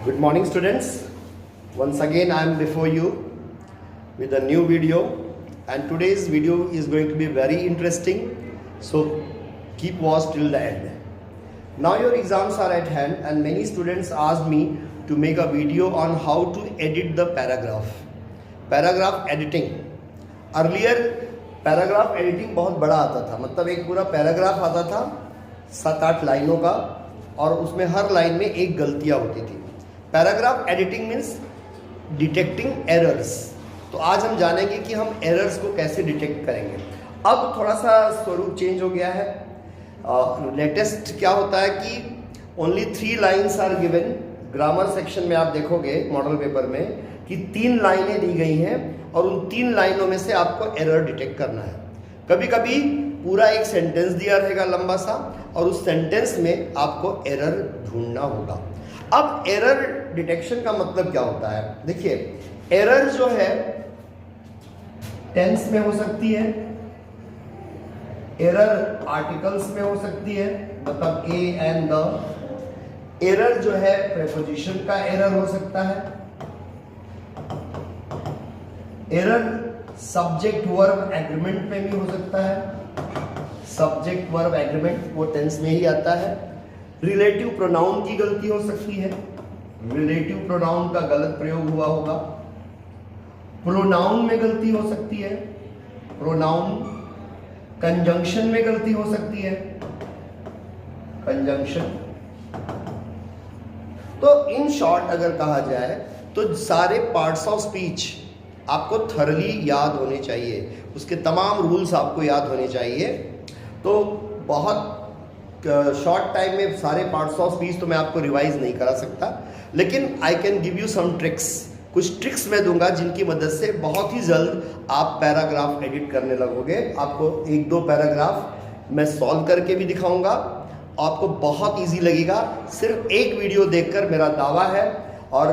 Good morning, students. Once again, I am before you with a new video, and today's video is going to be very interesting. So keep watch till the end. Now your exams are at hand, and many students asked me to make a video on how to edit the paragraph. Paragraph editing. Earlier, paragraph editing बहुत बड़ा आता था, मतलब एक पूरा paragraph आता था 7-8 लाइनों का, और उसमें हर लाइन में एक गलतियाँ होती थी. Paragraph editing means detecting errors. तो आज हम जानेंगे कि हम एरर्स को कैसे डिटेक्ट करेंगे. अब थोड़ा सा स्वरूप चेंज हो गया है. लेटेस्ट क्या होता है कि only 3 lines are given. Grammar section में आप देखोगे मॉडल पेपर में कि 3 लाइनें दी गई हैं, और उन 3 लाइनों में से आपको एरर डिटेक्ट करना है. कभी कभी पूरा एक सेंटेंस दिया रहेगा लंबा सा, और उस सेंटेंस में आपको एरर ढूंढना होगा. अब एरर डिटेक्शन का मतलब क्या होता है? देखिए, एरर जो है टेंस में हो सकती है, एरर आर्टिकल्स में हो सकती है, मतलब ए एंड द. एरर जो है प्रेपोजिशन का एरर हो सकता है. एरर सब्जेक्ट वर्ब एग्रीमेंट में भी हो सकता है. सब्जेक्ट वर्ब एग्रीमेंट वो टेंस में ही आता है. रिलेटिव प्रोनाउन की गलती हो सकती है. रिलेटिव प्रोनाउन का गलत प्रयोग हुआ होगा. प्रोनाउन में गलती हो सकती है. प्रोनाउन. कंजंक्शन में गलती हो सकती है. कंजंक्शन. तो इन शॉर्ट अगर कहा जाए तो सारे पार्ट्स ऑफ स्पीच आपको थरली याद होने चाहिए. उसके तमाम रूल्स आपको याद होने चाहिए. तो बहुत शॉर्ट टाइम में सारे पार्ट्स ऑफ स्पीच तो मैं आपको रिवाइज नहीं करा सकता, लेकिन I can give you some tricks. कुछ ट्रिक्स मैं दूंगा जिनकी मदद से बहुत ही जल्द आप पैराग्राफ एडिट करने लगोगे. आपको 1-2 पैराग्राफ मैं सॉल्व करके भी दिखाऊंगा. आपको बहुत इजी लगेगा. सिर्फ एक वीडियो देखकर मेरा दावा है, और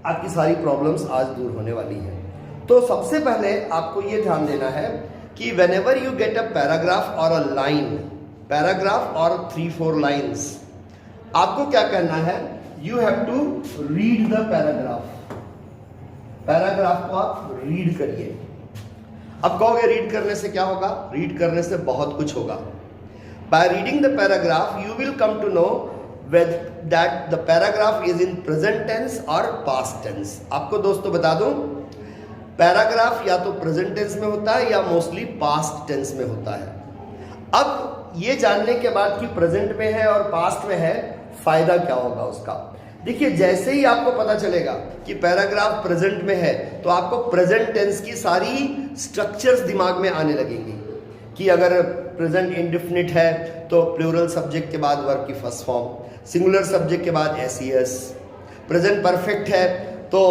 आपकी सारी प्रॉब्लम्स आज दूर होने वाली है. तो सबसे पहले आपको ये ध्यान देना है कि whenever you get a paragraph or a line, paragraph or 3-4 lines, आपको क्या करना है? You have to read the paragraph. Paragraph को आप रीड करिए. अब कहोगे रीड करने से क्या होगा? रीड करने से बहुत कुछ होगा. By reading the paragraph, you will come to know whether that the paragraph is in present tense or past tense. आपको दोस्तों बता दूं, पैराग्राफ या तो प्रेजेंट टेंस में होता है या मोस्टली पास्ट टेंस में होता है. अब ये जानने के बाद कि प्रेजेंट में है और पास्ट में है, फायदा क्या होगा उसका? देखिए, जैसे ही आपको पता चलेगा कि पैराग्राफ प्रेजेंट में है, तो आपको प्रेजेंट टेंस की सारी स्ट्रक्चर्स दिमाग में आने लगेंगी. कि अगर प्रेजेंट इंडेफिनिट है तो प्लूरल सब्जेक्ट के बाद वर्ब की फर्स्ट फॉर्म, सिंगुलर सब्जेक्ट के बाद एस. प्रेजेंट परफेक्ट है तो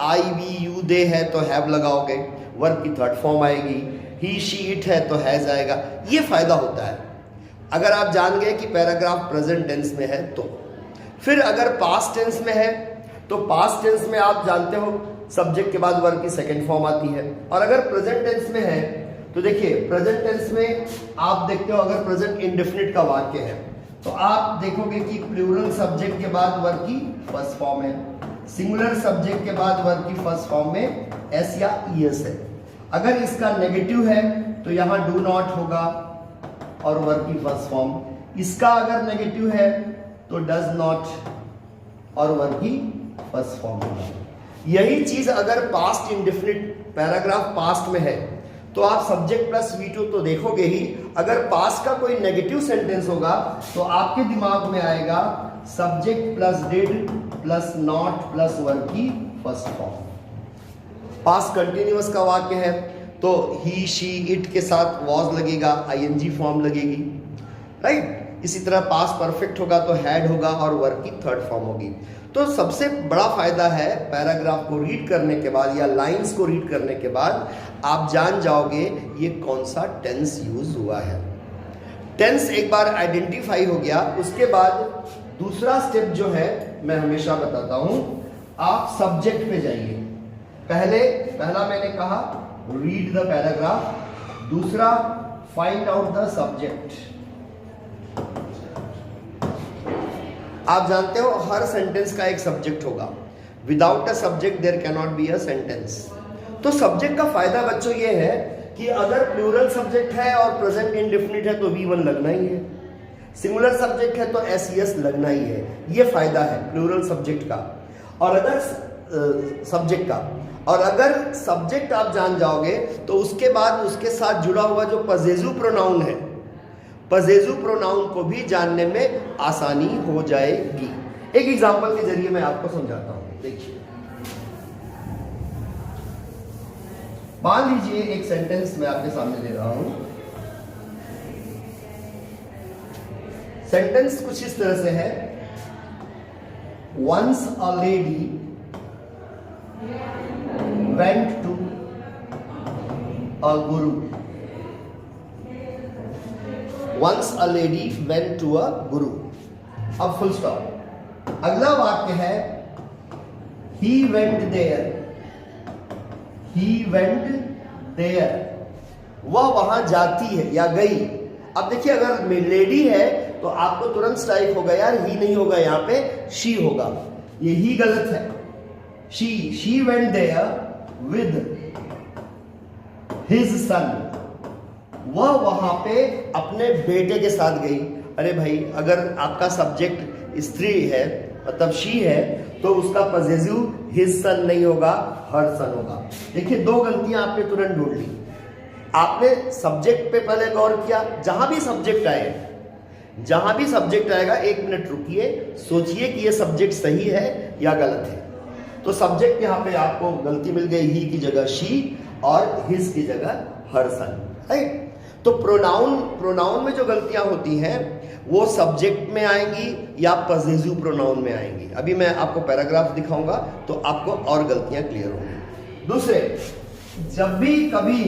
आई वी यू दे है तो हैव लगाओगे, वर्ब की थर्ड फॉर्म आएगी. ही शी इट है तो हैज आएगा. ये फायदा होता है अगर आप जान गए कि पैराग्राफ प्रेजेंट टेंस में है. तो फिर अगर पास्ट टेंस में है तो पास्ट टेंस में आप जानते हो सब्जेक्ट के बाद वर्ब की सेकंड फॉर्म आती है. और अगर प्रेजेंट टेंस में है तो देखिए, प्रेजेंट टेंस में आप देखते हो अगर प्रेजेंट इंडेफिनिट का वाक्य है तो आप देखोगे कि प्लूरल सब्जेक्ट के बाद वर्ब की फर्स्ट फॉर्म है, सिंगुलर सब्जेक्ट के बाद वर्ब की फर्स्ट फॉर्म में एस या ईएस है. अगर इसका नेगेटिव है तो यहाँ डू नॉट होगा और वर्ब की फर्स्ट फॉर्म. इसका अगर नेगेटिव है तो डज नॉट और वर्ब की फर्स्ट फॉर्म होगा. यही चीज अगर पास्ट इंडेफिनिट पैराग्राफ पास्ट में है तो आप सब्जेक्ट प्लस V2 तो देखोगे ही. अगर पास्ट का कोई नेगेटिव सेंटेंस होगा तो आपके दिमाग में आएगा subject plus did plus not plus verb की फर्स्ट फॉर्म. पास्ट कंटिन्यूअस का वाक्य है तो ही शी इट के साथ वॉज लगेगा, आईएनजी फॉर्म लगेगी, राइट. इसी तरह पास्ट परफेक्ट होगा तो हैड होगा और वर्ब की थर्ड फॉर्म होगी. तो सबसे बड़ा फायदा है पैराग्राफ को रीड करने के बाद या लाइंस को रीड करने के बाद आप जान जाओगे ये कौन सा टेंस यूज हुआ है. टेंस एक बार आइडेंटिफाई हो गया, उसके बाद दूसरा स्टेप जो है मैं हमेशा बताता हूं, आप सब्जेक्ट पे जाइए. पहला मैंने कहा रीड द पैराग्राफ, दूसरा फाइंड आउट द सब्जेक्ट. आप जानते हो हर सेंटेंस का एक सब्जेक्ट होगा, without a subject there can not be a sentence. तो सब्जेक्ट का फायदा बच्चों ये है कि अगर प्लूरल सब्जेक्ट है और प्रेजेंट इंडेफिनिट है तो V1 लगना ही है, सिंगुलर सब्जेक्ट है तो SES लगना ही है। ये फायदा है प्लूरल सब्जेक्ट का। और अगर सब्जेक्ट आप जान जाओगे तो उसके बाद उसके साथ जुड़ा हुआ जो पजेसिव प्रोनाउन है, पजेसिव प्रोनाउन को भी जानने में आसानी हो जाएगी। एक एग्जांपल के जरिए मैं आपको समझाता हूं। देखिए, मान लीजिए एक सेंटेंस मैं आपके सामने दे रहा हूं। सेंटेंस कुछ इस तरह से है, once a lady went to a guru. Once a lady went to a guru. अब फुल स्टॉप। अगला वाक्य है he went there. He went there. वह वहां जाती है या गई। अब देखिए, अगर लेडी है तो आपको तुरंत स्ट्राइक होगा, यार ही नहीं होगा, यहां पे शी होगा। ये ही गलत है। she went there with his son. वह वहां पे अपने बेटे के साथ गई। अरे भाई, अगर आपका सब्जेक्ट स्त्री है मतलब शी है तो उसका पजेसिव हिज सन नहीं होगा, हर सन होगा। देखिए, दो गलतियां आपने तुरंत ढूंढ ली। आपने सब्जेक्ट पे पहले गौर किया। जहां भी सब्जेक्ट आएगा 1 मिनट रुकिए, सोचिए कि ये सब्जेक्ट सही है या गलत है। तो सब्जेक्ट यहाँ पे आपको गलती मिल गई, ही की जगह शी और हिज की जगह हर सन, राइट। तो प्रोनाउन में जो गलतियां होती हैं वो सब्जेक्ट में आएंगी या पजेसिव प्रोनाउन में आएंगी। अभी मैं आपको पैराग्राफ दिखाऊंगा तो आपको और गलतियां क्लियर होंगी। दूसरे, जब भी कभी,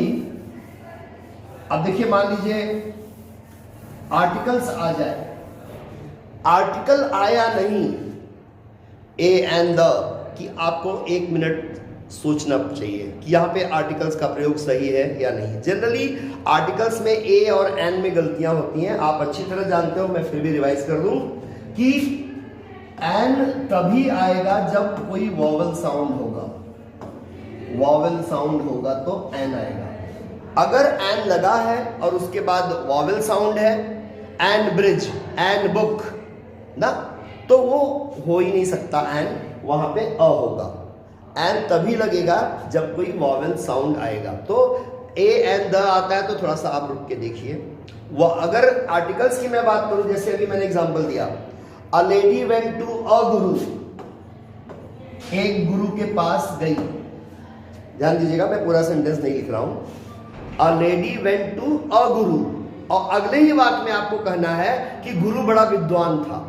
अब देखिए, मान लीजिए आर्टिकल्स आ जाए, आर्टिकल आया नहीं ए एंड द, कि आपको 1 मिनट सोचना चाहिए कि यहाँ पे आर्टिकल्स का प्रयोग सही है या नहीं। जनरली आर्टिकल्स में ए और एन में गलतियां होती हैं, आप अच्छी तरह जानते हो, मैं फिर भी रिवाइज कर दूं कि एन तभी आएगा जब कोई वॉवल साउंड होगा, वॉवल साउंड होगा तो एन आएगा। अगर एन लगा है और उसके बाद वॉवल साउंड है, एन ब्रिज, एन बुक ना, तो वो हो ही नहीं सकता एन, वहां पे अ होगा। एन तभी लगेगा जब कोई वॉवेल साउंड आएगा। तो ए एन द आता है तो थोड़ा सा आप रुक के देखिए। वो अगर आर्टिकल्स की मैं बात करूं, जैसे अभी मैंने एग्जांपल दिया, a lady went to a guru, एक गुरु के पास गई। ध्यान दीजिएगा, मैं पूरा सेंटेंस नहीं लिख रहा हूं। A lady went to a guru, और अगले ही वाक्य में आपको कहना है कि गुरु बड़ा विद्वान था।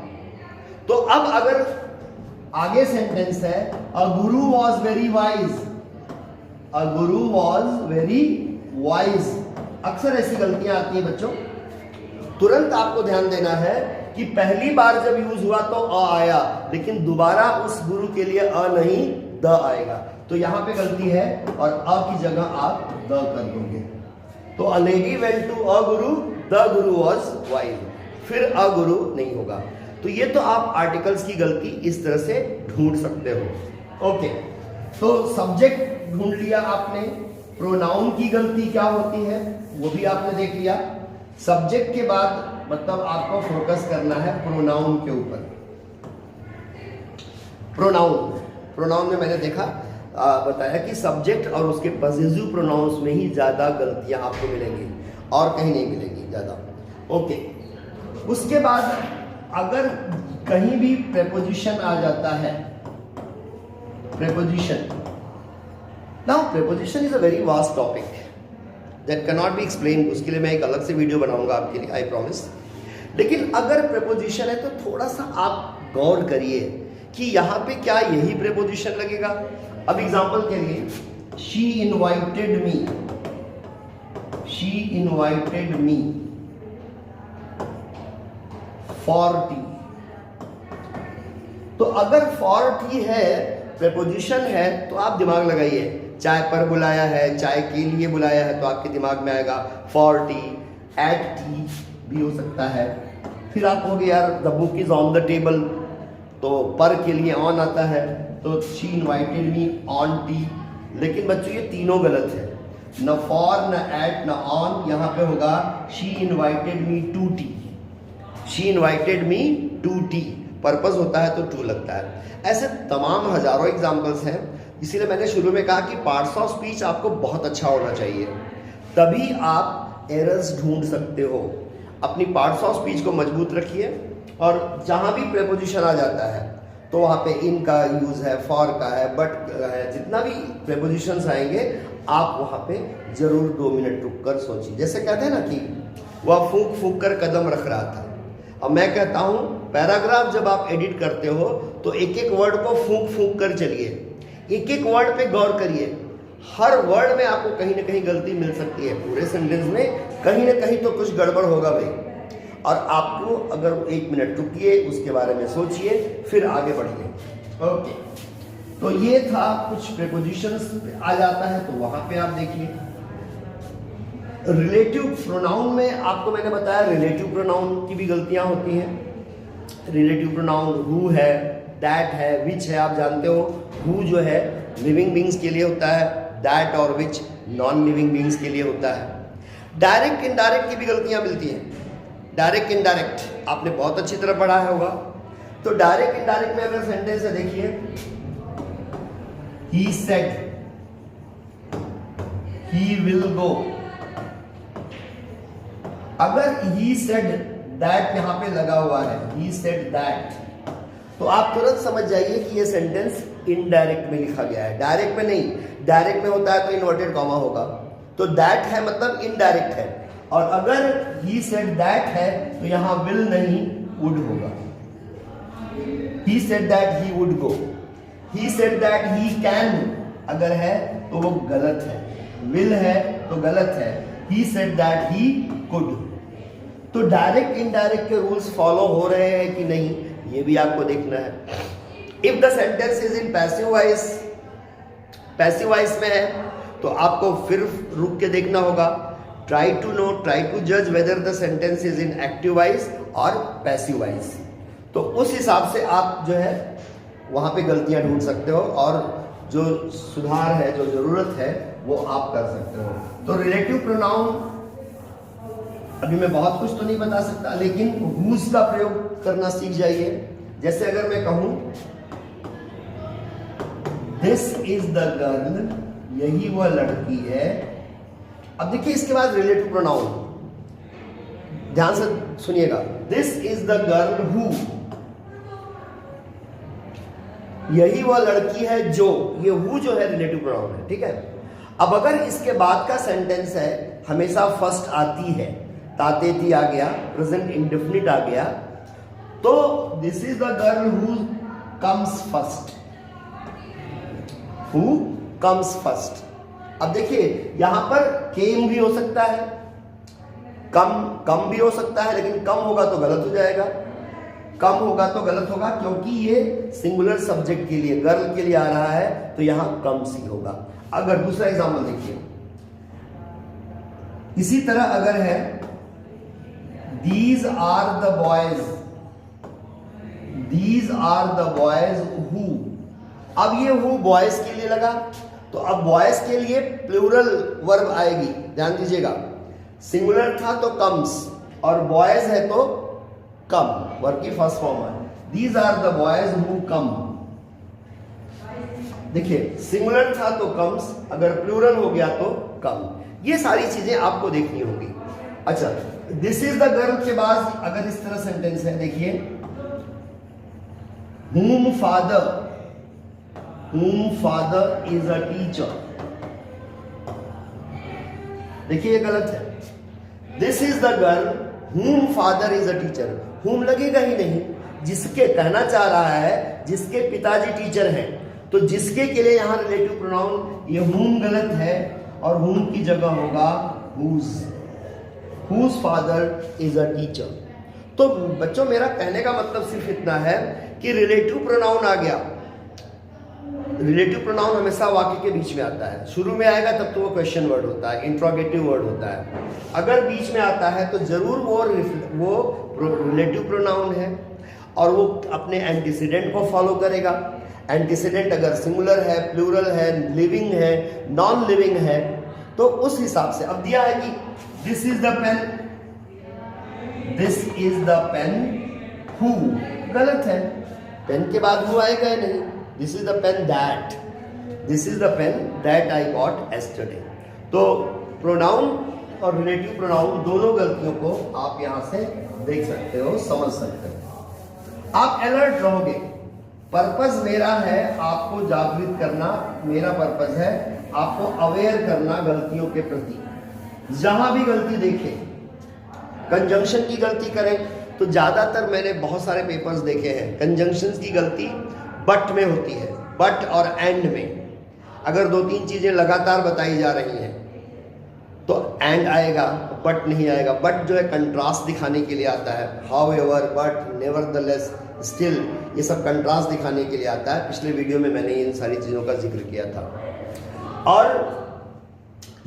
तो अब अगर आगे सेंटेंस है, अ गुरु was very wise, a Guru was very wise. अक्सर ऐसी गलतियां आती हैं बच्चों। तुरंत आपको ध्यान देना है कि पहली बार जब यूज हुआ तो अ आया, लेकिन दोबारा उस गुरु के लिए अ नहीं द आएगा। तो यहां पे गलती है और अ की जगह आप द कर दोगे। तो a lady went to a guru, the Guru was wise, फिर अ गुरु नहीं होगा। तो ये तो आप आर्टिकल्स की गलती इस तरह से ढूंढ सकते हो। ओके, तो सब्जेक्ट ढूंढ लिया आपने। प्रोनाउन की गलती क्या होती है वो भी आपने देख लिया। सब्जेक्ट के बाद मतलब आपको फोकस करना है प्रोनाउन के ऊपर। प्रोनाउन में मैंने देखा बताया कि सब्जेक्ट और उसके पॉजिटिव प्रोनाउंस में ही ज्यादा गलतियां आपको मिलेंगी और कहीं नहीं मिलेगी ज्यादा। ओके, उसके बाद अगर कहीं भी प्रेपोजिशन आ जाता है, preposition, now preposition is a very vast topic that can not B explain. उसके लिए मैं एक अलग से वीडियो बनाऊंगा आपके लिए, आई प्रॉमिस। लेकिन अगर प्रेपोजिशन है तो थोड़ा सा आप गौर करिए कि यहाँ पे क्या यही प्रेपोजिशन लगेगा। अब एग्जांपल के लिए, she invited me, she invited me for T. तो अगर फॉर टी है, प्रेपोजिशन है, तो आप दिमाग लगाइए, चाय पर बुलाया है, चाय के लिए बुलाया है, तो आपके दिमाग में आएगा फॉर टी, एट टी भी हो सकता है। फिर आप कहोगे यार the book is on the table, तो पर के लिए ऑन आता है, तो she invited me on T. लेकिन बच्चों ये तीनों गलत है, न फॉर न एट न ऑन। यहाँ पे होगा she invited me to tea, she invited me to tea. Purpose होता है तो टू लगता है। ऐसे तमाम हजारों एग्जाम्पल्स हैं, इसीलिए मैंने शुरू में कहा कि पार्ट्स ऑफ स्पीच आपको बहुत अच्छा होना चाहिए, तभी आप एरर्स ढूंढ सकते हो। अपनी पार्ट्स ऑफ स्पीच को मजबूत रखिए, और जहाँ भी प्रेपोजिशन आ जाता है तो वहाँ पे इन का यूज़ है, फॉर का है, बट है, जितना भी प्रेपोजिशंस आएंगे आप वहाँ पे ज़रूर 2 मिनट रुक कर सोचिए। जैसे कहते हैं ना कि वह फूंक फूंक कर कदम रख रहा था। अब मैं कहता हूँ पैराग्राफ जब आप एडिट करते हो तो एक एक वर्ड को फूंक फूंक कर चलिए, एक एक वर्ड पे गौर करिए। हर वर्ड में आपको कहीं ना कहीं गलती मिल सकती है, पूरे सेंटेंस में कहीं ना कहीं तो कुछ गड़बड़ होगा भाई। और आपको अगर 1 मिनट रुकिए, उसके बारे में सोचिए, फिर आगे बढ़िए। ओके, तो ये था कुछ प्रेपोजिशंस आ जाता है तो वहां पे आप देखिए। रिलेटिव प्रोनाउन में आपको मैंने बताया रिलेटिव प्रोनाउन की भी गलतियां होती हैं। रिलेटिव प्रोनाउन हु है, दैट है, विच है। आप जानते हो हु जो है लिविंग बींग्स के लिए होता है, दैट और विच नॉन लिविंग बींग्स के लिए होता है। डायरेक्ट इनडायरेक्ट की भी गलतियां मिलती हैं। डायरेक्ट इनडायरेक्ट आपने बहुत अच्छी तरह पढ़ा है होगा। तो डायरेक्ट इनडायरेक्ट में अगर सेंटेंस है देखिए, he said he will go. अगर ही सेड दैट यहां पे लगा हुआ है, ही सेड दैट, तो आप तुरंत समझ जाइए कि ये सेंटेंस इनडायरेक्ट में लिखा गया है, डायरेक्ट में नहीं। डायरेक्ट में होता है तो इन्वर्टेड कॉमा होगा, तो दैट है मतलब इनडायरेक्ट है। और अगर ही सेड दैट है तो यहां विल नहीं वुड होगा। He said that he would go, he said that he can अगर है तो वो गलत है, विल है तो गलत है, he said that he could. तो डायरेक्ट इनडायरेक्ट के रूल्स फॉलो हो रहे हैं कि नहीं ये भी आपको देखना है। If the sentence is in passive voice, passive voice में है तो आपको फिर रुक के देखना होगा। Try to know, try to जज whether the sentence is in active voice और पैसिव वॉइस। तो उस हिसाब से आप जो है वहां पे गलतियां ढूंढ सकते हो, और जो सुधार है, जो जरूरत है वो आप कर सकते हो। तो रिलेटिव प्रोनाउन अभी मैं बहुत कुछ तो नहीं बता सकता, लेकिन हुज का प्रयोग करना सीख जाइए। जैसे अगर मैं कहूं दिस इज द गर्ल, यही वह लड़की है। अब देखिए इसके बाद रिलेटिव प्रोनाउन, ध्यान से सुनिएगा। This is the girl who, यही वह लड़की है जो, ये हु जो है रिलेटिव प्रोनाउन है, ठीक है। अब अगर इसके बाद का सेंटेंस है हमेशा फर्स्ट आती है, ताते थी आ गया, प्रेजेंट इंडेफिनिट आ गया, तो this is the girl who comes first, who comes first. अब देखिए यहां पर केम भी हो सकता है, कम भी हो सकता है, लेकिन कम होगा तो गलत हो जाएगा, कम होगा तो गलत होगा, क्योंकि ये सिंगुलर सब्जेक्ट के लिए, गर्ल के लिए आ रहा है, तो यहां कम्स ही होगा। अगर दूसरा एग्जाम्पल देखिए, इसी तरह अगर है these are the boys, these are the boys who, अब ये हु बॉयज के लिए लगा, तो अब बॉयज के लिए प्लूरल वर्ब आएगी, ध्यान दीजिएगा। सिंगुलर था तो कम्स, और बॉयज है तो कम, वर्ब की फर्स्ट फॉर्म है। These are the boys who come. देखिए सिंगुलर था तो कम्स, अगर प्लूरल हो गया तो कम। ये सारी चीजें आपको देखनी होगी। अच्छा, दिस इज द गर्ल के बाद अगर इस तरह सेंटेंस है, देखिए whom father is a teacher, देखिए ये गलत है। This is the girl whom father is a teacher, whom लगेगा ही नहीं, जिसके कहना चाह रहा है जिसके पिताजी टीचर हैं, तो जिसके के लिए यहां रिलेटिव प्रोनाउन ये whom गलत है, और whom की जगह होगा whose father is a teacher। तो बच्चों मेरा कहने का मतलब सिर्फ इतना है कि रिलेटिव प्रोनाउन आ गया। रिलेटिव प्रोनाउन हमेशा वाक्य के बीच में आता है, शुरू में आएगा तब तो वो क्वेश्चन वर्ड होता है, इंट्रोगेटिव वर्ड होता है। अगर बीच में आता है तो जरूर वो रिलेटिव प्रोनाउन है। और वो अपने एंटीसीडेंट को फॉलो करेगा। एंटीसीडेंट अगर सिंगुलर है, प्लूरल है, लिविंग है, नॉन लिविंग है, तो उस हिसाब से अब दिया है कि this is the pen, this is the pen who, गलत है, पेन के बाद हु आएगा ही नहीं। This is the pen that, this is the pen that I got yesterday. तो प्रोनाउन और रिलेटिव प्रोनाउन दोनों गलतियों को आप यहां से देख सकते हो, समझ सकते हो। आप अलर्ट रहोगे। पर्पस मेरा है आपको जागृत करना, मेरा पर्पस है आपको अवेयर करना गलतियों के प्रति। जहां भी गलती देखें, कंजंक्शन की गलती करें तो ज्यादातर मैंने बहुत सारे पेपर्स देखे हैं, कंजंक्शन की गलती बट में होती है, बट और एंड में। अगर 2-3 चीजें लगातार बताई जा रही हैं तो एंड आएगा, बट नहीं आएगा। बट जो है कंट्रास्ट दिखाने के लिए आता है, how ever, but, nevertheless, still, ये सब कंट्रास्ट दिखाने के लिए आता है। पिछले वीडियो में मैंने इन सारी चीज़ों का जिक्र किया था। और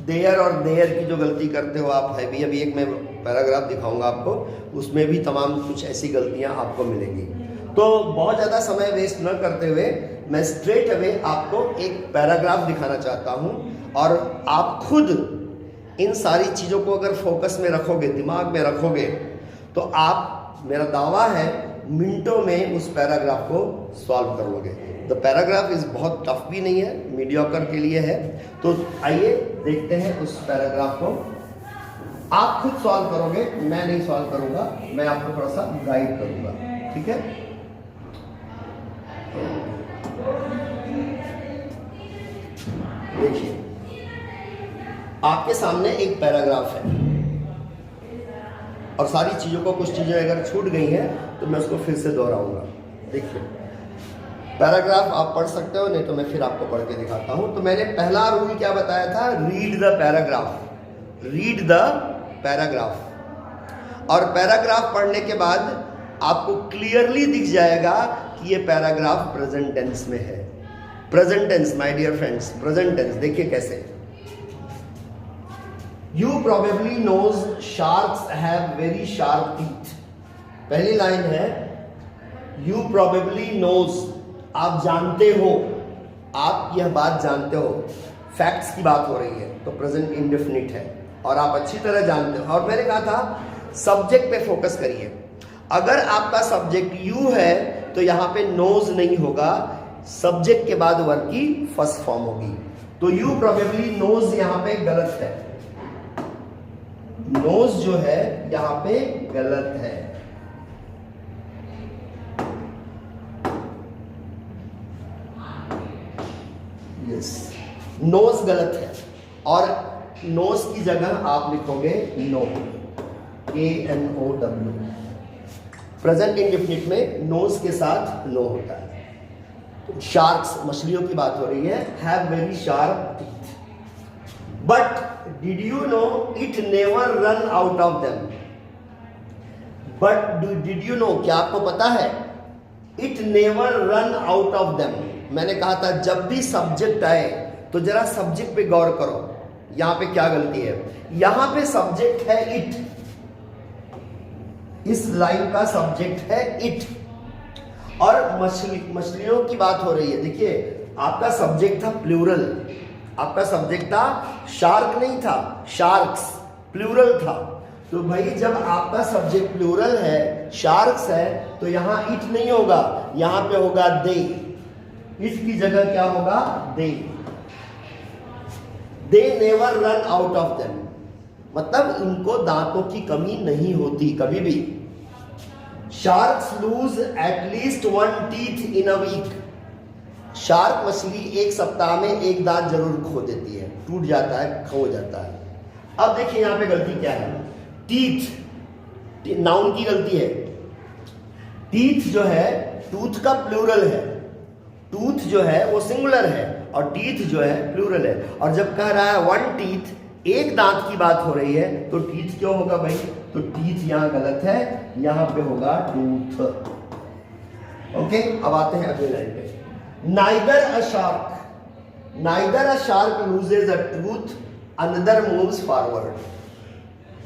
देयर और देयर की जो गलती करते हो आप, है भी, अभी एक मैं पैराग्राफ दिखाऊंगा आपको, उसमें भी तमाम कुछ ऐसी गलतियां आपको मिलेंगी। तो बहुत ज़्यादा समय वेस्ट न करते हुए मैं स्ट्रेट अवे आपको एक पैराग्राफ दिखाना चाहता हूं, और आप खुद इन सारी चीज़ों को अगर फोकस में रखोगे, दिमाग में रखोगे, तो आप, मेरा दावा है, मिनटों में उस पैराग्राफ को सॉल्व कर लोगे। द पैराग्राफ इज बहुत टफ भी नहीं है, मीडियोकर के लिए है। तो आइए देखते हैं उस पैराग्राफ को। आप खुद सॉल्व करोगे, मैं नहीं सॉल्व करूंगा, मैं आपको थोड़ा सा गाइड करूंगा, ठीक है। देखिए, आपके सामने एक पैराग्राफ है और सारी चीज़ों को, कुछ चीज़ें अगर छूट गई हैं तो मैं उसको फिर से दोहराऊंगा। देखिए, पैराग्राफ आप पढ़ सकते हो, नहीं तो मैं फिर आपको पढ़ के दिखाता हूं। तो मैंने पहला रूल क्या बताया था, read the paragraph, read the paragraph. और पैराग्राफ पढ़ने के बाद आपको क्लियरली दिख जाएगा कि ये पैराग्राफ प्रेजेंट टेंस में है। Present tense my dear friends, present tense देखिए कैसे। You probably knows sharks have very sharp teeth। पहली लाइन है you probably knows, आप जानते हो, आप यह बात जानते हो, फैक्ट्स की बात हो रही है, तो प्रेजेंट इंडेफिनिट है और आप अच्छी तरह जानते हो। और मैंने कहा था सब्जेक्ट पे फोकस करिए। अगर आपका सब्जेक्ट यू है तो यहां पे नोज नहीं होगा, सब्जेक्ट के बाद वर्ब की फर्स्ट फॉर्म होगी। तो यू प्रोबेबली नोज यहां पे गलत है, नोज जो है यहां पे गलत है। यस, नोज गलत है और नोज की जगह आप लिखोगे नो, ANOW। प्रेजेंट इंडेफिनिट में नोज के साथ नो होता है। शार्क्स, मछलियों की बात हो रही है, have very sharp teeth. But did you know it never run out of them. But did you know, क्या आपको पता है, it never run out of them. मैंने कहा था जब भी सब्जेक्ट आए तो जरा सब्जेक्ट पे गौर करो, यहां पे क्या गलती है। यहां पे सब्जेक्ट है इट, इस लाइन का सब्जेक्ट है इट, और मछलियों की बात हो रही है। देखिए, आपका सब्जेक्ट था प्लूरल, आपका सब्जेक्ट था शार्क नहीं था, शार्क्स, प्लूरल था। तो भाई जब आपका सब्जेक्ट प्लूरल है, शार्क्स है, तो यहां इट नहीं होगा, यहां पे होगा दे। इसकी जगह क्या होगा, they. They never run out of them, मतलब इनको दांतों की कमी नहीं होती कभी भी। Sharks lose at least 1 teeth in a week. Shark मछली एक सप्ताह में एक दांत जरूर खो देती है, टूट जाता है, खो जाता है। अब देखिए यहां पे गलती क्या है, टीथ, नाउन की गलती है। टीथ जो है टूथ का प्लूरल है, टूथ जो है वो सिंगुलर है और टीथ जो है प्लूरल है। और जब कह रहा है 1 टीथ, एक दांत की बात हो रही है, तो टीथ क्यों होगा भाई, तो टीथ यहां गलत है, यहां पे होगा टूथ। ओके, अब आते हैं अगले लाइन पे। Neither a shark loses a tooth, another moves forward।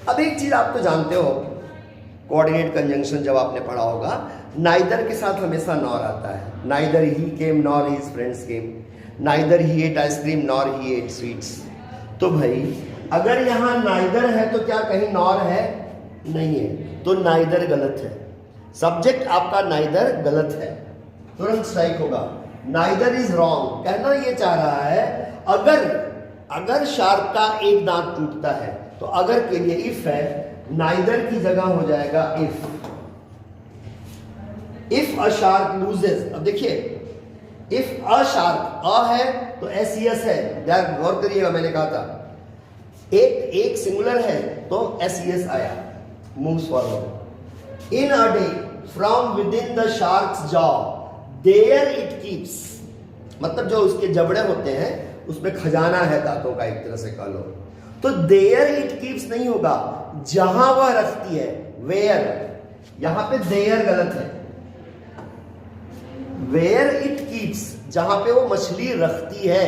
अब एक चीज आप तो जानते हो, कोऑर्डिनेट कंजंक्शन जब आपने पढ़ा होगा, नाइदर के साथ हमेशा नॉर आता है. Neither he came nor his friends came, neither he ate ice cream nor he ate sweets. तो भाई अगर यहाँ नाइदर है तो क्या कहीं नॉर है? नहीं है, तो नाइदर गलत है. सब्जेक्ट आपका नाइदर गलत है, तुरंत स्ट्राइक होगा. Neither is wrong. कहना ये चाह रहा है अगर शार्क का एक दांत टूटता है तो अगर के लिए इफ है, नाइदर की जगह हो जाएगा if. If a shark loses, अब देखिए इफ अ शार्क, अ है तो एस है. गौर करिएगा, मैंने कहा था एक सिंगुलर है तो एस आया, moves forward. In a day from within the shark's jaw there it keeps, मतलब जो उसके जबड़े होते हैं उसमें खजाना है दांतों का, एक तरह से कह लो. तो देयर इट कीप्स नहीं होगा, जहां वह रखती है. वेयर, यहां पे देयर गलत है. वेयर इट कीप्स, जहां पे वो मछली रखती है.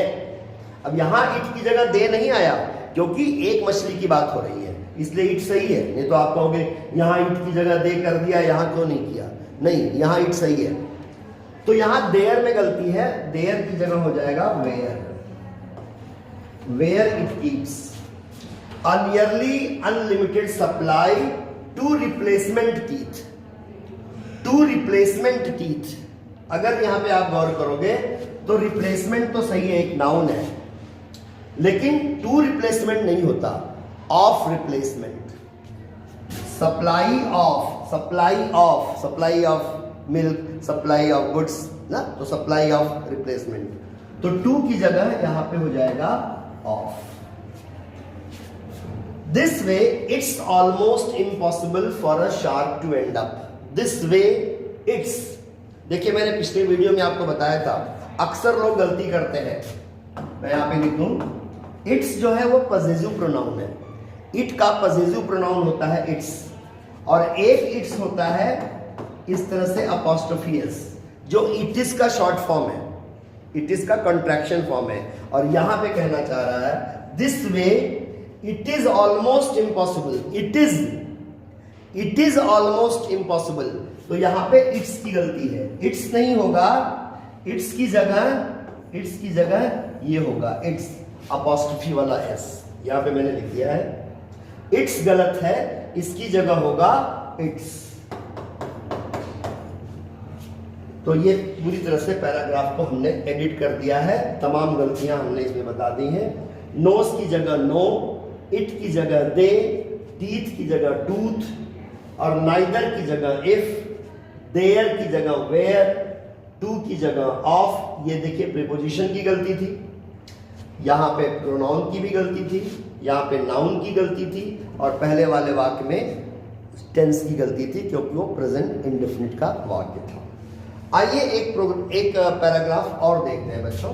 अब यहां इट की जगह दे नहीं आया क्योंकि एक मछली की बात हो रही है, इसलिए इट सही है. नहीं तो आप कहोगे यहां इट की जगह दे कर दिया, यहां क्यों नहीं किया? नहीं, यहां इट सही है. तो यहां देयर में गलती है, देयर की जगह हो जाएगा where. Where it keeps a nearly unlimited supply to replacement teeth. To replacement teeth, अगर यहां पे आप गौर करोगे तो रिप्लेसमेंट तो सही है, एक नाउन है, लेकिन टू रिप्लेसमेंट नहीं होता, of replacement. Supply of milk, supply of goods ना, तो सप्लाई ऑफ रिप्लेसमेंट. तो टू की जगह यहां पे हो जाएगा of. This way it's almost impossible for a shark to end up. This way it's, देखिए मैंने पिछले वीडियो में आपको बताया था, अक्सर लोग गलती करते हैं. मैं यहां पे लिख दूं, इट्स जो है वो पजेसिव प्रोनाउन है. इट का पजेसिव प्रोनाउन होता है इट्स, और एक इट्स होता है इस तरह से अपॉस्ट्रोफी एस, जो इट इज का शॉर्ट फॉर्म है, इट इज का कंट्रैक्शन फॉर्म है. और यहां पे कहना चाह रहा है this way it is almost impossible. It is almost impossible. तो यहां पे इट्स की गलती है, इट्स नहीं होगा, इट्स की जगह ये होगा इट्स, अपॉस्ट्रोफी वाला एस. यहां पे मैंने लिख दिया है, इट्स गलत है, इसकी जगह होगा इट्स. तो ये पूरी तरह से पैराग्राफ को हमने एडिट कर दिया है, तमाम गलतियां हमने इसमें बता दी हैं. नोज की जगह नो, इट की जगह दे, टीथ की जगह टूथ, और नाइदर की जगह इफ, देयर की जगह वेयर, टू की जगह ऑफ. ये देखिए प्रीपोजिशन की गलती थी, यहां पे प्रोनाउन की भी गलती थी, यहां पे नाउन की गलती थी, और पहले वाले वाक्य में टेंस की गलती थी क्योंकि वो प्रेजेंट इंडेफिनिट का वाक्य था. आइए एक पैराग्राफ और देखते हैं बच्चों.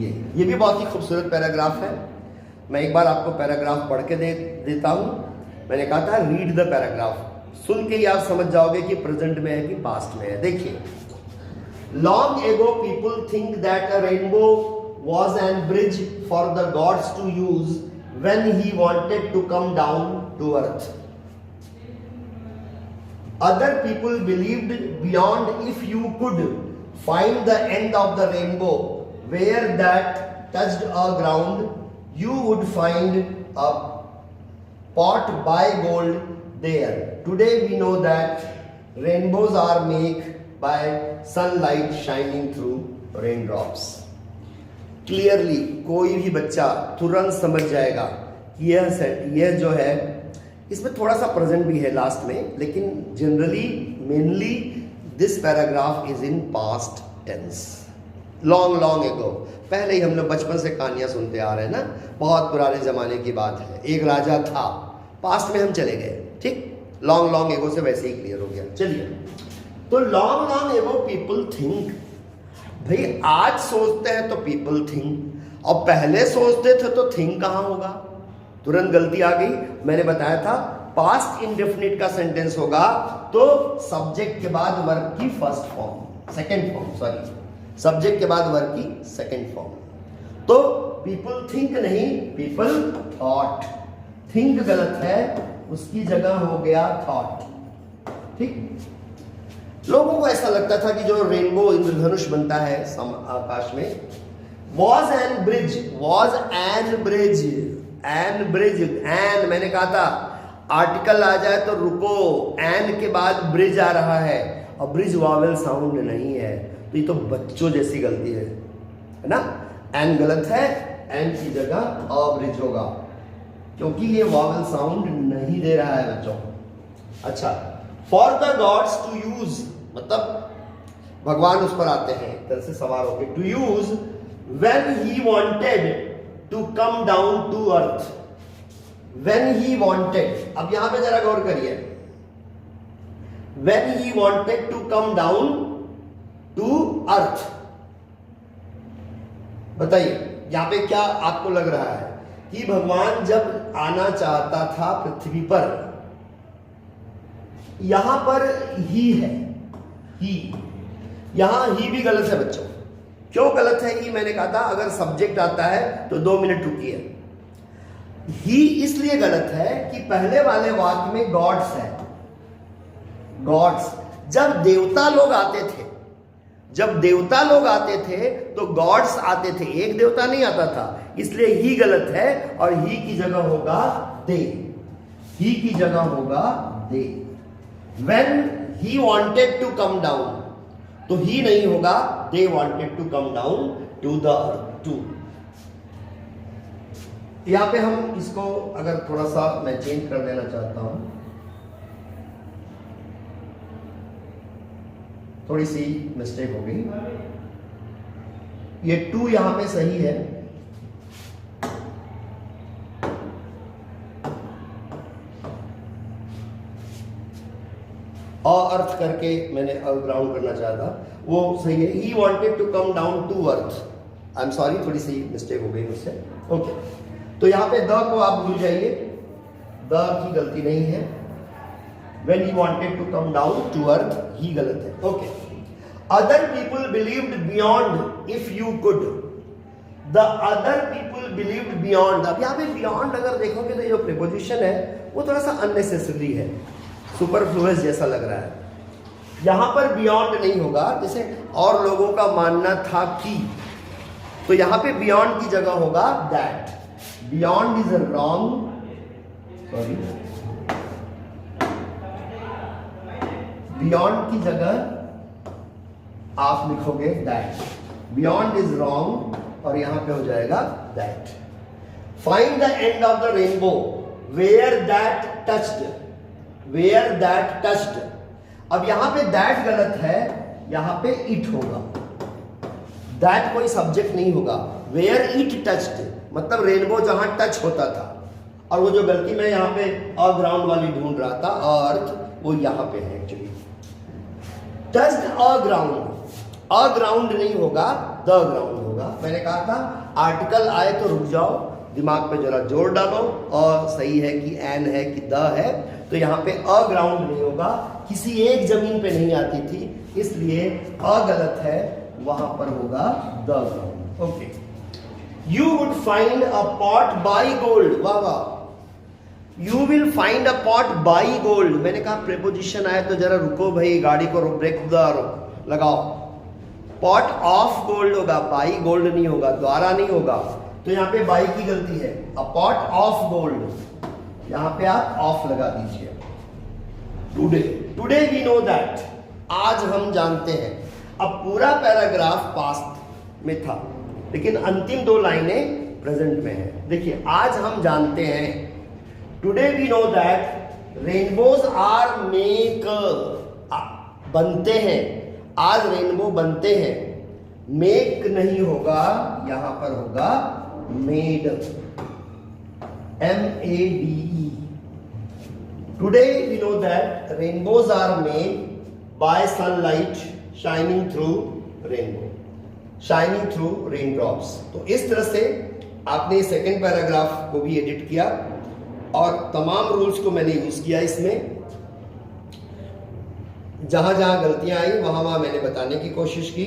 ये भी बहुत ही खूबसूरत पैराग्राफ है. मैं एक बार आपको पैराग्राफ पढ़ के देता हूं. मैंने कहा था रीड द पैराग्राफ, सुन के ही आप समझ जाओगे कि प्रेजेंट में है कि पास्ट में है. देखिए, long ago people think that a rainbow was an bridge for the gods to use when he wanted to come down to earth. Other people believed beyond if you could find the end of the rainbow where that touched a ground, you would find a pot by gold there. Today we know that rainbows are made by sunlight shining through raindrops. Clearly कोई भी बच्चा तुरंत समझ जाएगा कि यह जो है, इसमें थोड़ा सा प्रेजेंट भी है लास्ट में, लेकिन generally mainly this paragraph is in past tense. Long ago, पहले ही हम लोग बचपन से कहानियां सुनते आ रहे हैं ना, बहुत पुराने जमाने की बात है. एक राजा था, पास्ट में हम चले गए. ठीक, लॉन्ग एगो से वैसे ही क्लियर हो गया. चलिए, तो लॉन्ग एगो पीपल थिंक, भाई आज सोचते हैं तो पीपल थिंक, और पहले सोचते थे तो थिंक कहां होगा? तुरंत गलती आ गई. मैंने बताया था पास्ट इंडेफिनिट का सेंटेंस होगा तो सब्जेक्ट के बाद वर्ब की first form, second form, sorry, subject के बाद वर्ब की सेकंड फॉर्म. तो पीपल थिंक नहीं, पीपल थॉट. थिंक गलत है, उसकी जगह हो गया थॉट. ठीक। लोगों को ऐसा लगता था कि जो रेनबो इंद्रधनुष बनता है आकाश में, वॉज एन ब्रिज, एन मैंने कहा था आर्टिकल आ जाए तो रुको, एन के बाद ब्रिज आ रहा है और ब्रिज वावेल साउंड नहीं है, तो ये तो बच्चों जैसी गलती है ना। एन गलत है, एन की जगह अब्रिज होगा क्योंकि ये वावेल साउंड नहीं दे रहा है बच्चों। अच्छा, for the gods to use, मतलब भगवान उस पर आते हैं एक तरह से सवार होके, to use when he wanted to come down to earth, when he wanted. अब यहां पे जरा गौर करिए, when he wanted to come down to earth, बताइए यहां पे क्या आपको लग रहा है कि भगवान जब आना चाहता था पृथ्वी पर, यहां पर ही है, ही, यहां ही भी गलत है बच्चों। क्यों गलत है? कि मैंने कहा था अगर सब्जेक्ट आता है तो 2 मिनट रुकिए। ही इसलिए गलत है कि पहले वाले वाक्य में गॉड्स है, गॉड्स। जब देवता लोग आते थे, जब देवता लोग आते थे तो गॉड्स आते थे, एक देवता नहीं आता था, इसलिए ही गलत है और ही की जगह होगा दे, ही की जगह होगा दे। When he wanted to come down, तो ही नहीं होगा, they wanted to come down to the earth too। यहां पे हम इसको अगर थोड़ा सा मैं चेंज कर देना चाहता हूं, थोड़ी सी मिस्टेक हो गई, ये 2 यहां पे सही है, अर्थ करके मैंने ग्राउंड करना चाहा था, वो सही है। He wanted to come down to earth, I am sorry, थोड़ी सी मिस्टेक हो गई मुझसे। ओके, तो यहां पे द को आप भूल जाइए, द की गलती नहीं है। When he wanted to come down to earth, he गलत है। Okay, other people believed beyond if you could, the other people believed beyond. अब यहां पे बियॉन्ड अगर देखोगे तो जो प्रीपोजिशन है वो थोड़ा सा अननेसेसरी है, सुपरफ्लुअस जैसा लग रहा है। यहां पर बियॉन्ड नहीं होगा, जैसे और लोगों का मानना था कि, तो यहां पे बियॉन्ड की जगह होगा that. Beyond is wrong, sorry, beyond की जगह आप लिखोगे दैट, बियॉन्ड इज रॉन्ग और यहां पे हो जाएगा that. Find the end of the rainbow where that touched, where that touched. अब यहां पे दैट गलत है, यहां पे इट होगा, दैट कोई सब्जेक्ट नहीं होगा। वेयर इट टच्ड मतलब रेनबो जहां टच होता था, और वो जो गलती मैं यहां पे अग्राउंड वाली ढूंढ रहा था, अर्थ, वो यहां पे है एक्चुअली। टच्ड अग्राउंड, अग्राउंड नहीं होगा, द ग्राउंड होगा। मैंने कहा था आर्टिकल आए तो रुक जाओ, दिमाग पे जरा जोर डालो, और सही है कि एन है कि द है, तो यहां पे अग्राउंड नहीं होगा, किसी एक जमीन पे नहीं आती थी, इसलिए अ गलत है, वहां पर होगा the ground. Okay, you would find a pot by gold, वाह वाह, you will find a pot by gold. मैंने कहा प्रीपोजिशन आए तो जरा रुको भाई, गाड़ी को ब्रेक लगाओ, पॉट ऑफ गोल्ड होगा, बाई गोल्ड नहीं होगा, द्वारा नहीं होगा, तो यहां पे बाई की गलती है। अ पॉट ऑफ गोल्ड, यहां पे आप ऑफ लगा दीजिए। Today, today we know that, आज हम जानते हैं। अब पूरा पैराग्राफ पास्ट में था, लेकिन अंतिम 2 लाइनें प्रेजेंट में है। देखिए, आज हम जानते हैं, today we know that rainbows are make, बनते हैं, आज रेनबो बनते हैं। मेक नहीं होगा, यहां पर होगा made, M-A-D-E। Today we know that rainbows are made by sunlight shining through rainbow, shining through raindrops। तो इस तरह से आपने सेकंड पैराग्राफ को भी एडिट किया और तमाम रूल्स को मैंने यूज किया इसमें। जहां जहां गलतियां आई वहां वहां मैंने बताने की कोशिश की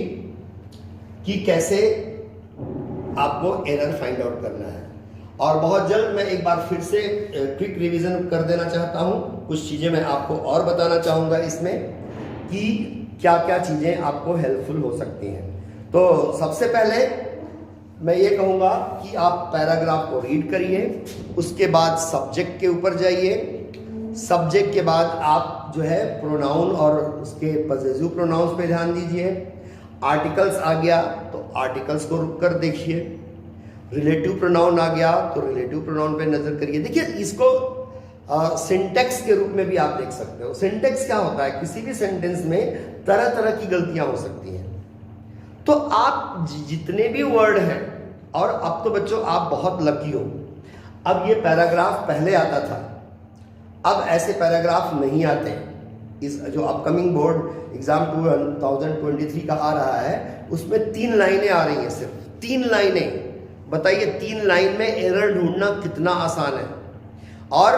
कि कैसे आपको एरर फाइंड आउट करना है। और बहुत जल्द मैं एक बार फिर से क्विक रिवीजन कर देना चाहता हूँ। कुछ चीज़ें मैं आपको और बताना चाहूँगा इसमें कि क्या क्या चीज़ें आपको हेल्पफुल हो सकती हैं। तो सबसे पहले मैं ये कहूँगा कि आप पैराग्राफ को रीड करिए, उसके बाद सब्जेक्ट के ऊपर जाइए, सब्जेक्ट के बाद आप जो है प्रोनाउन और उसके पॉसेसिव प्रोनाउंस पे ध्यान दीजिए। आर्टिकल्स आ गया तो आर्टिकल्स को रुक कर देखिए। रिलेटिव प्रोनाउन आ गया तो रिलेटिव प्रोनाउन पे नजर करिए। देखिए इसको सिंटेक्स के रूप में भी आप देख सकते हो। सिंटेक्स क्या होता है, किसी भी सेंटेंस में तरह तरह की गलतियां हो सकती हैं। तो आप जितने भी वर्ड हैं, और अब तो बच्चों आप बहुत लकी हो, अब ये पैराग्राफ पहले आता था, अब ऐसे पैराग्राफ नहीं आते। इस जो अपकमिंग बोर्ड एग्जाम 2023 का आ रहा है उसमें 3 लाइनें आ रही हैं, सिर्फ 3 लाइनें। बताइए 3 लाइन में एरर ढूंढना कितना आसान है। और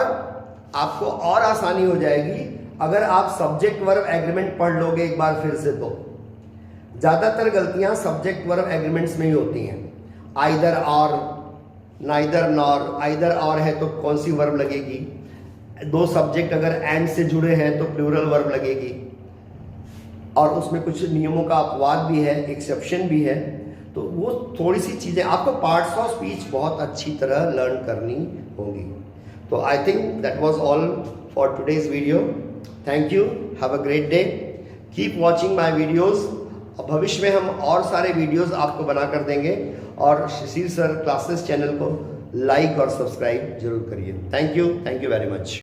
आपको और आसानी हो जाएगी अगर आप सब्जेक्ट वर्ब एग्रीमेंट पढ़ लोगे एक बार फिर से। तो ज़्यादातर गलतियां सब्जेक्ट वर्ब एग्रीमेंट्स में ही होती हैं। आइदर और, नाइदर नॉर। आइदर और है तो कौन सी वर्ब लगेगी, 2 सब्जेक्ट अगर एंड से जुड़े हैं तो प्लूरल वर्ब लगेगी, और उसमें कुछ नियमों का अपवाद भी है, एक्सेप्शन भी है। तो वो थोड़ी सी चीज़ें आपको पार्ट्स ऑफ स्पीच बहुत अच्छी तरह लर्न करनी होंगी। तो I think that was all for today's video. Thank you, have a great day, keep watching my videos. भविष्य में हम और सारे वीडियोस आपको बना कर देंगे, और शिशिर सर क्लासेस चैनल को लाइक और सब्सक्राइब जरूर करिए। Thank you very much.